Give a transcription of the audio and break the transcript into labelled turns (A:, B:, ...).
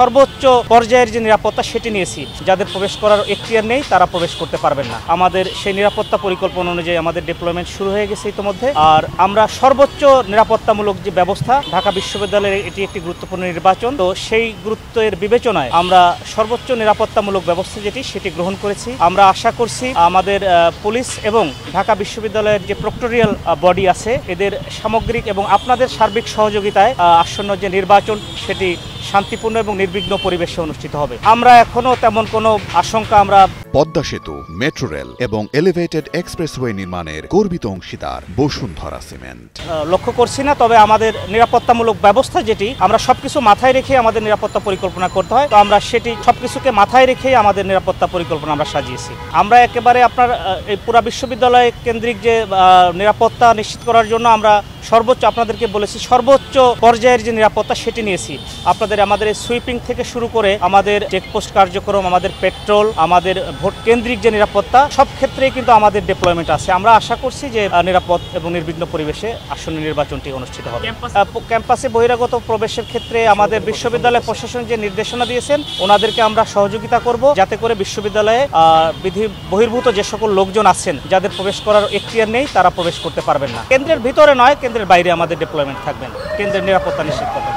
A: সর্বোচ্চ পর্যায়ের যে নিরাপত্তা সেটি নিয়েছি। যাদের প্রবেশ করার এখতিয়ার নেই তারা প্রবেশ করতে পারবেন না। আমাদের সেই নিরাপত্তা পরিকল্পনা অনুযায়ী আমাদের ডিপ্লয়মেন্ট শুরু হয়ে গেছে ইতিমধ্যে। আর আমরা সর্বোচ্চ নিরাপত্তামূলক যে ব্যবস্থা, ঢাকা বিশ্ববিদ্যালয়ের এটি একটি গুরুত্বপূর্ণ নির্বাচন, তো সেই গুরুত্বের বিবেচনায় আমরা সর্বোচ্চ নিরাপত্তামূলক ব্যবস্থা সেটি গ্রহণ করেছি। আমরা আশা করছি আমাদের পুলিশ এবং ঢাকা বিশ্ববিদ্যালয়ের যে প্রক্টোরিয়াল বডি আছে এদের সামগ্রিক এবং আপনাদের সার্বিক সহযোগিতায় আসন্ন যে নির্বাচন সেটি শান্তিপূর্ণ এবং নির্বিঘ্ন পরিবেশে অনুষ্ঠিত হবে। আমরা এখনো তেমন কোনো আশঙ্কা
B: পদ্মা সেতু, মেট্রো রেল এবং এলিভেটেড এক্সপ্রেসওয়ে নির্মাণের গর্বিত অংশীদার বসুন্ধরা সিমেন্ট
A: লক্ষ্য করছি না। তবে আমাদের নিরাপত্তামূলক ব্যবস্থা যেটি আমরা সবকিছু মাথায় রেখে আমাদের নিরাপত্তা পরিকল্পনা করতে হয়, তো আমরা সেটি সবকিছুকে মাথায় রেখেই আমাদের নিরাপত্তা পরিকল্পনা আমরা সাজিয়েছি। আমরা একেবারে আপনার এই পুরা বিশ্ববিদ্যালয় কেন্দ্রিক যে নিরাপত্তা নিশ্চিত করার জন্য আমরা সর্বোচ্চ আপনাদেরকে বলেছি সর্বোচ্চ পর্যায়ের যে নিরাপত্তা সেটি নিয়েছি। আমাদের এই সুইপিং থেকে শুরু করে আমাদের চেকপোস্ট কার্যক্রম, আমাদের পেট্রোল, আমাদের ভোট কেন্দ্রিক যে নিরাপত্তা, সব ক্ষেত্রেই কিন্তু আমাদের ডিপ্লয়মেন্ট আছে। আমরা আশা করছি যে নিরাপদ এবং নির্বিঘ্ন পরিবেশে আসন্ন নির্বাচনটি অনুষ্ঠিত হবে। ক্যাম্পাসে বহিরাগত প্রবেশের ক্ষেত্রে আমাদের বিশ্ববিদ্যালয় প্রশাসন যে নির্দেশনা দিয়েছেন ওনাদেরকে আমরা সহযোগিতা করব, যাতে করে বিশ্ববিদ্যালয়ে বিধি বহির্ভূত যে সকল লোকজন আছেন যাদের প্রবেশ করার এখতিয়ার নেই তারা প্রবেশ করতে পারবেন না। কেন্দ্রের ভিতরে নয়, কেন্দ্রের বাইরে আমাদের ডিপ্লয়মেন্ট থাকবেন, কেন্দ্রের নিরাপত্তা নিশ্চিত করবেন।